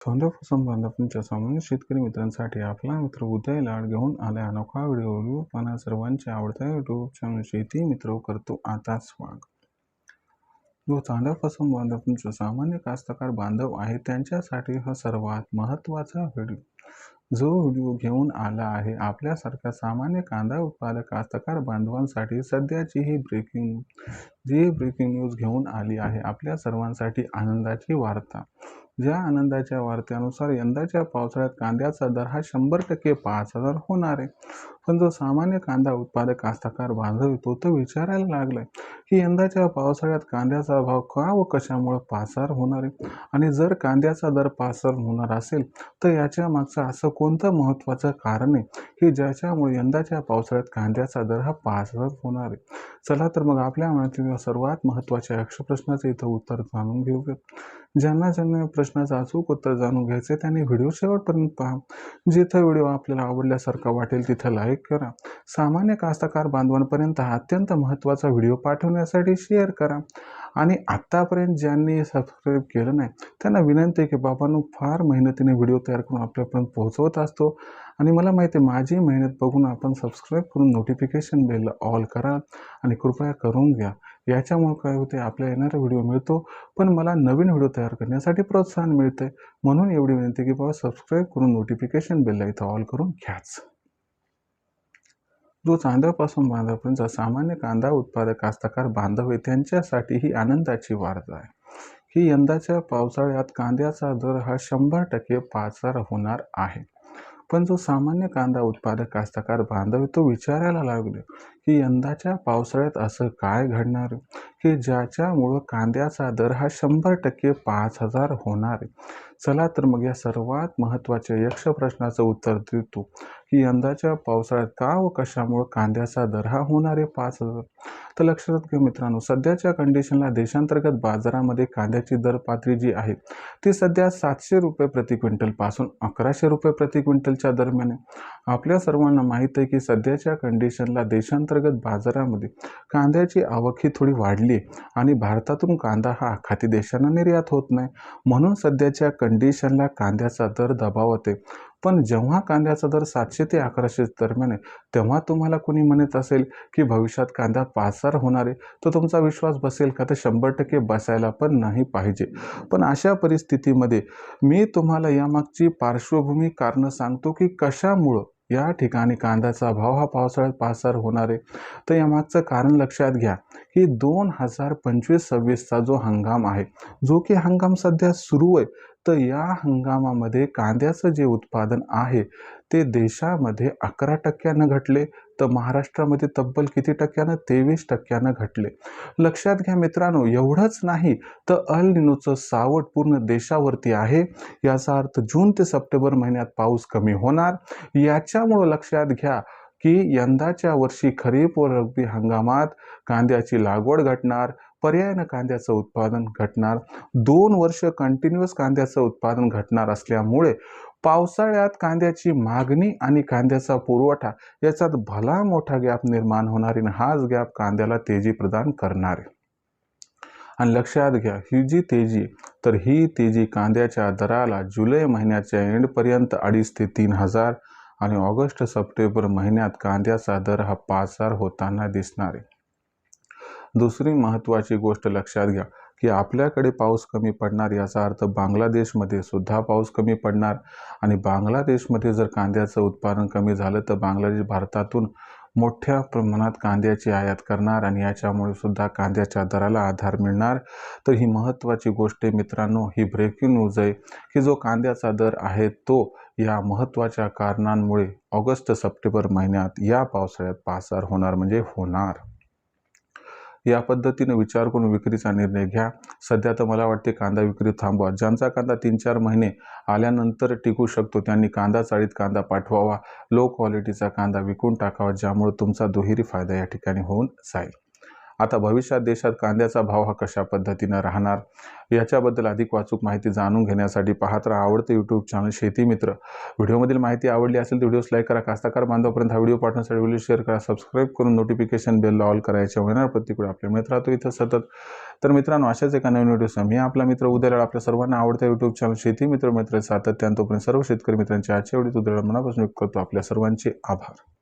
धोंड्यापासून बांधापर्यंतच्या सामान्य शेतकरी मित्रांसाठी आपला मित्र उदय लाड घेऊन आलाय अनोखा व्हिडिओ पाहणं सर्वांचे आवडता यूट्यूब चॅनल शेती मित्र करतो आता स्वागत. जो चांड्यापासून बांधापर्यंतचा सामान्य कास्तकार बांधव आहे त्यांच्यासाठी हा सर्वात महत्त्वाचा व्हिडिओ. जो व्हिडिओ घेऊन आला आहे आपल्यासारख्या सामान्य कांदा उत्पादक कास्तकार बांधवांसाठी सध्याची ही ब्रेकिंग न्यूज घेऊन आली आहे. आपल्या सर्वांसाठी आनंदाची वार्ता. ज्या आनंदाच्या वार्त्यानुसार यंदाच्या पावसाळ्यात कांद्याचा दर हा 100% 5,000 होणार आहे. पण जो सामान्य कांदा उत्पादक कास्तकार बांधव तो तर विचारायला लागलाय की यंदाच्या पावसाळ्यात कांद्याचा भाव का व कशामुळे 5,000 होणार आहे, आणि जर कांद्याचा दर 5,000 होणार असेल तर याच्या मागचं असं कोणतं महत्त्वाचं कारण आहे की ज्याच्यामुळे यंदाच्या पावसाळ्यात कांद्याचा दर हा 5,000 होणार आहे. चला तर मग आपल्या मनातील सर्वात महत्त्वाच्या यक्ष प्रश्नाचं इथं उत्तर जाणून घेऊयात. ज्यांना प्रश्नाचं अचूक उत्तर जाणून घ्यायचे त्यांनी व्हिडिओ शेवटपर्यंत पहा. जिथं व्हिडिओ आपल्याला आवडल्यासारखा वाटेल तिथं लाईक करा. सामान्य कास्तकार बांधवांपर्यंत हा अत्यंत महत्त्वाचा व्हिडिओ पाठवण्यासाठी शेअर करा. आणि आत्तापर्यंत ज्यांनी सबस्क्राईब केलं नाही त्यांना विनंती आहे की बाबांनो, फार मेहनतीने व्हिडिओ तयार करून आपल्यापर्यंत पोहोचवत असतो आणि मला माहिती आहे माझी मेहनत बघून आपण सबस्क्राईब करून नोटिफिकेशन बेल ऑल करा आणि कृपया करून घ्या. याच्यामुळे काय होते, आपल्याला येणारा व्हिडिओ मिळतो पण मला नवीन व्हिडिओ तयार करण्यासाठी प्रोत्साहन मिळते. म्हणून एवढी विनंती की बाबा सबस्क्राईब करून नोटिफिकेशन बेलला इथं ऑल करून घ्याच. जो चांद्यापासून बांधापर्यंतचा सामान्य कांदा उत्पादक कास्तकार बांधव आहे त्यांच्यासाठी ही आनंदाची वार्ता आहे की यंदाच्या पावसाळ्यात कांद्याचा दर हा 100% 5,000 होणार आहे. पण जो सामान्य कांदा उत्पादक कास्तकार बांधव तो विचारायला लागले की यंदाच्या पावसाळ्यात असं काय घडणार की ज्याच्यामुळं कांद्याचा दर हा 100% 5,000 होणार आहे. चला तर मग या सर्वात महत्त्वाच्या यक्ष प्रश्नाचं उत्तर देतो की यंदाच्या पावसाळ्यात का व कशामुळे कांद्याचा दर हा होणार आहे 5,000. तर लक्षात घ्या मित्रांनो, सध्याच्या कंडिशनला देशांतर्गत बाजारामध्ये कांद्याची दर पातळी जी आहे ती सध्या 700 रुपये प्रति क्विंटल पासून 1,100 रुपये प्रति क्विंटलच्या दरम्यान आहे. आपल्या सर्वांना माहीत आहे की सध्याच्या कंडिशनला देशांतर्गत बाजारामध्ये कांद्याची आवक ही थोडी वाढली आहे आणि भारतातून कांदा हा आखाती देशांना निर्यात होत नाही, म्हणून सध्याच्या कंडिशनला कांद्याचा दर दबावत आहे. पण जेव्हा कांद्याचा दर 700 ते 1,100 दरम्यान आहे तेव्हा तुम्हाला कोणी म्हणत असेल की भविष्यात कांदा 5,000 होणार आहे तर तुमचा विश्वास बसेल का? तर 100% बसायला पण नाही पाहिजे. पण अशा परिस्थितीमध्ये मी तुम्हाला यामागची पार्श्वभूमी कारणं सांगतो की कशामुळं या ठिकाणी कांद्याचा भाव हा पावसाळ्यात 5,000 होणार आहे. तर यामागचं कारण लक्षात घ्या की 2025-26चा जो हंगाम आहे, जो की हंगाम सध्या सुरू आहे, तर या हंगामामध्ये कांद्याचं जे उत्पादन आहे ते देशामध्ये 11% घटले, तर महाराष्ट्रामध्ये तब्बल किती टक्क्यानं? 23% घटले. लक्षात घ्या मित्रांनो, एवढंच नाही तर अल निनोचं सावट पूर्ण देशावरती आहे. याचा अर्थ जून ते सप्टेंबर महिन्यात पाऊस कमी होणार. याच्यामुळं लक्षात घ्या की यंदाच्या वर्षी खरीप व रब्बी हंगामात कांद्याची लागवड घटणार, पर्यायानं कांद्याचं उत्पादन घटणार. 2 वर्ष कंटिन्युअस कांद्याचं उत्पादन घटणार असल्यामुळे पावसाळ्यात कांद्याची मागणी आणि कांद्याचा पुरवठा याच्यात भला मोठा गॅप निर्माण होणार आहे. हाच गॅप कांद्याला तेजी प्रदान करणार आहे. आणि लक्षात घ्या, ही जी तेजी तर ही तेजी कांद्याच्या दराला जुलै महिन्याच्या एंडपर्यंत 2,500 ते 3,000 आणि ऑगस्ट सप्टेंबर महिन्यात कांद्याचा दर हा 5,000 होताना दिसणार आहे. दुसरी महत्त्वाची गोष्ट लक्षात घ्या की आपल्याकडे पाऊस कमी पडणार, याचा अर्थ बांगलादेशमध्ये सुद्धा पाऊस कमी पडणार आणि बांगलादेशमध्ये जर कांद्याचं उत्पादन कमी झालं तर बांगलादेश भारतातून मोठ्या प्रमाणात कांद्याची आयात करणार आणि याच्यामुळे सुद्धा कांद्याच्या दराला आधार मिळणार. तर ही महत्त्वाची गोष्ट आहे मित्रांनो, ही ब्रेकिंग न्यूज आहे की जो कांद्याचा दर आहे तो या महत्त्वाच्या कारणांमुळे ऑगस्ट सप्टेंबर महिन्यात या पावसाळ्यात 5,000 होणार म्हणजे होणार. या पद्धतीने विचार करून विक्रीचा निर्णय घ्या. सध्या तर मला वाटते कांदा विक्री थांबवा. ज्यांचा कांदा 3-4 महिने आल्यानंतर टिकू शकतो त्यांनी कांदा चाळीत कांदा पाठवावा. लो क्वालिटीचा कांदा विकून टाकावा, ज्यामुळे तुमचा दुहेरी फायदा या ठिकाणी होऊन जाईल. आता भविष्यात देशात कांद्याचा भाव हा कशा पद्धतीनं राहणार याच्याबद्दल अधिक अचूक माहिती जाणून घेण्यासाठी पाहत राहा आवडते यूट्यूब चॅनल शेती मित्र. व्हिडिओमधील माहिती आवडली असेल तर व्हिडिओस लाईक करा. कास्तकार बांधवापर्यंत हा व्हिडिओ पाठवण्यासाठी व्हिडिओ शेअर करा. सबस्क्राईब करून नोटिफिकेशन बेल ऑल करायचे होणार प्रत्येक आपल्या मित्र राहतो इथं सतत. तर मित्रांनो, अशाच एका नवीन व्हिडिओ मी आपला मित्र उद्या आपल्या सर्वांना आवडत्या यूट्यूब चॅनल शेती मित्र सातत्यानं तोपर्यंत सर्व शेतकरी मित्रांचे आजच्या व्हिडिओत उद्या मनापासून करतो. आपल्या सर्वांचे आभार.